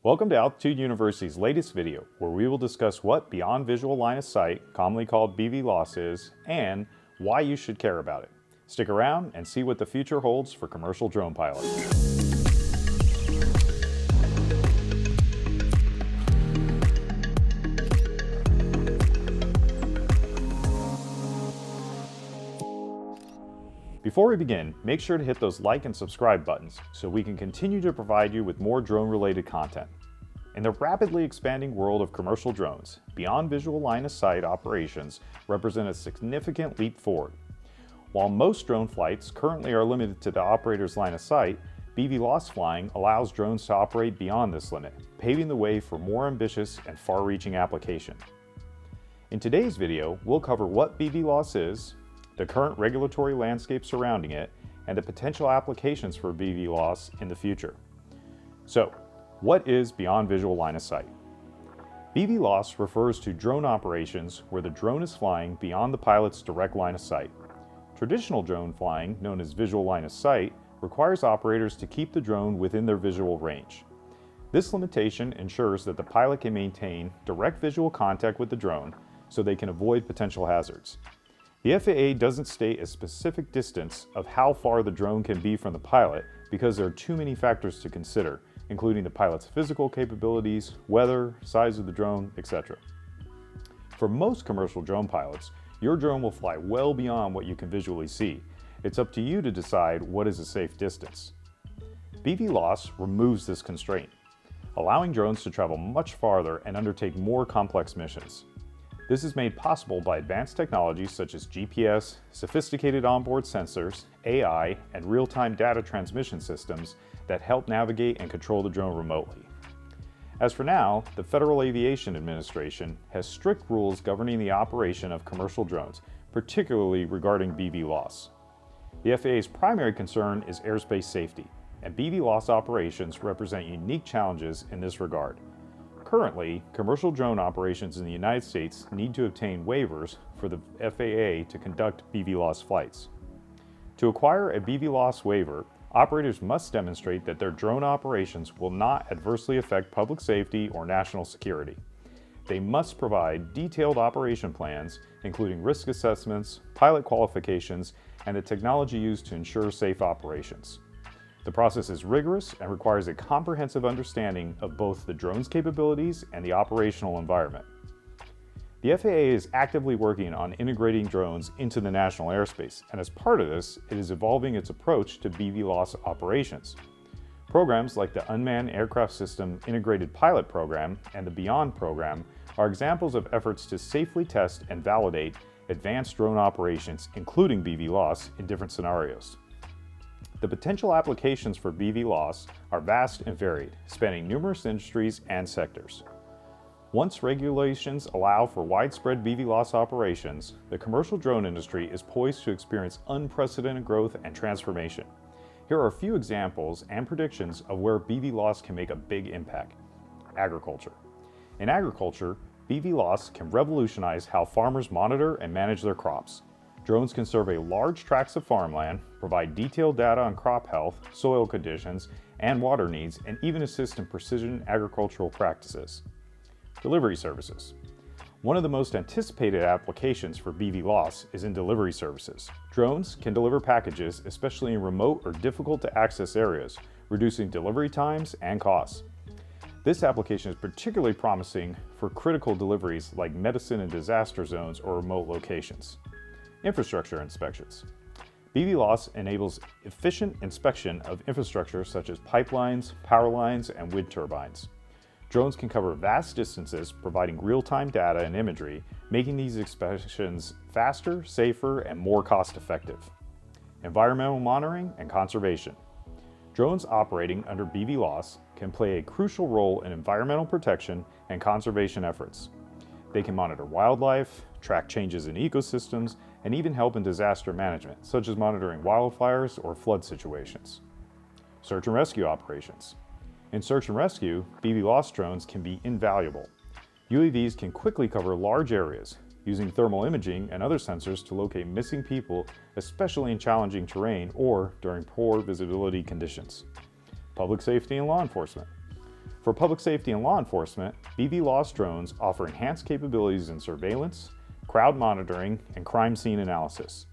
Welcome to Altitude University's latest video, where we will discuss what Beyond Visual Line of Sight, commonly called BVLOS, is, and why you should care about it. Stick around and see what the future holds for commercial drone pilots. Before we begin, make sure to hit those like and subscribe buttons so we can continue to provide you with more drone-related content. In the rapidly expanding world of commercial drones, Beyond Visual Line of Sight operations represent a significant leap forward. While most drone flights currently are limited to the operator's line of sight, BVLOS flying allows drones to operate beyond this limit, paving the way for more ambitious and far-reaching application. In today's video, we'll cover what BVLOS is, the current regulatory landscape surrounding it, and the potential applications for BVLOS in the future. So, what is Beyond Visual Line of Sight? BVLOS refers to drone operations where the drone is flying beyond the pilot's direct line of sight. Traditional drone flying, known as visual line of sight, requires operators to keep the drone within their visual range. This limitation ensures that the pilot can maintain direct visual contact with the drone so they can avoid potential hazards. The FAA doesn't state a specific distance of how far the drone can be from the pilot because there are too many factors to consider, including the pilot's physical capabilities, weather, size of the drone, etc. For most commercial drone pilots, your drone will fly well beyond what you can visually see. It's up to you to decide what is a safe distance. BVLOS removes this constraint, allowing drones to travel much farther and undertake more complex missions. This is made possible by advanced technologies such as GPS, sophisticated onboard sensors, AI, and real-time data transmission systems that help navigate and control the drone remotely. As for now, the Federal Aviation Administration has strict rules governing the operation of commercial drones, particularly regarding BVLOS. The FAA's primary concern is airspace safety, and BVLOS operations represent unique challenges in this regard. Currently, commercial drone operations in the United States need to obtain waivers for the FAA to conduct BVLOS flights. To acquire a BVLOS waiver, operators must demonstrate that their drone operations will not adversely affect public safety or national security. They must provide detailed operation plans, including risk assessments, pilot qualifications, and the technology used to ensure safe operations. The process is rigorous and requires a comprehensive understanding of both the drone's capabilities and the operational environment. The FAA is actively working on integrating drones into the national airspace, and as part of this, it is evolving its approach to BVLOS operations. Programs like the Unmanned Aircraft System Integrated Pilot Program and the Beyond program are examples of efforts to safely test and validate advanced drone operations, including BVLOS, in different scenarios. The potential applications for BVLOS are vast and varied, spanning numerous industries and sectors. Once regulations allow for widespread BVLOS operations, the commercial drone industry is poised to experience unprecedented growth and transformation. Here are a few examples and predictions of where BVLOS can make a big impact. Agriculture. In agriculture, BVLOS can revolutionize how farmers monitor and manage their crops. Drones can survey large tracts of farmland, provide detailed data on crop health, soil conditions, and water needs, and even assist in precision agricultural practices. Delivery services. One of the most anticipated applications for BVLOS is in delivery services. Drones can deliver packages, especially in remote or difficult to access areas, reducing delivery times and costs. This application is particularly promising for critical deliveries like medicine and disaster zones or remote locations. Infrastructure inspections. BVLOS enables efficient inspection of infrastructure such as pipelines, power lines, and wind turbines. Drones can cover vast distances, providing real-time data and imagery, making these inspections faster, safer, and more cost-effective. Environmental monitoring and conservation. Drones operating under BVLOS can play a crucial role in environmental protection and conservation efforts. They can monitor wildlife, track changes in ecosystems, and even help in disaster management, such as monitoring wildfires or flood situations. Search and rescue operations. In search and rescue, BVLOS drones can be invaluable. UAVs can quickly cover large areas, using thermal imaging and other sensors to locate missing people, especially in challenging terrain or during poor visibility conditions. Public safety and law enforcement. For public safety and law enforcement, BVLOS drones offer enhanced capabilities in surveillance, crowd monitoring, and crime scene analysis.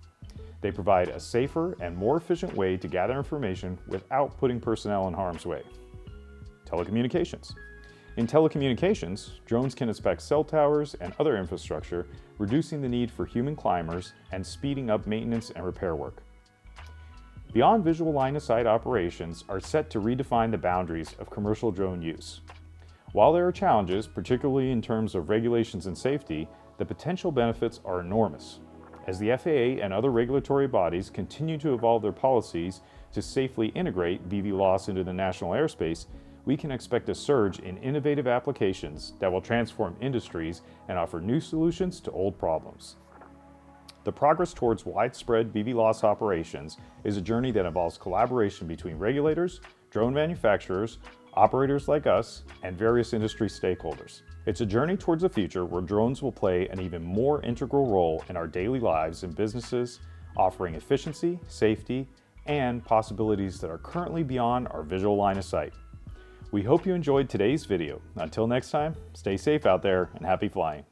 They provide a safer and more efficient way to gather information without putting personnel in harm's way. Telecommunications. In telecommunications, drones can inspect cell towers and other infrastructure, reducing the need for human climbers and speeding up maintenance and repair work. Beyond visual line-of-sight operations are set to redefine the boundaries of commercial drone use. While there are challenges, particularly in terms of regulations and safety, the potential benefits are enormous. As the FAA and other regulatory bodies continue to evolve their policies to safely integrate BVLOS into the national airspace, we can expect a surge in innovative applications that will transform industries and offer new solutions to old problems. The progress towards widespread BVLOS operations is a journey that involves collaboration between regulators, drone manufacturers, operators like us, and various industry stakeholders. It's a journey towards a future where drones will play an even more integral role in our daily lives and businesses, offering efficiency, safety, and possibilities that are currently beyond our visual line of sight. We hope you enjoyed today's video. Until next time, stay safe out there and happy flying.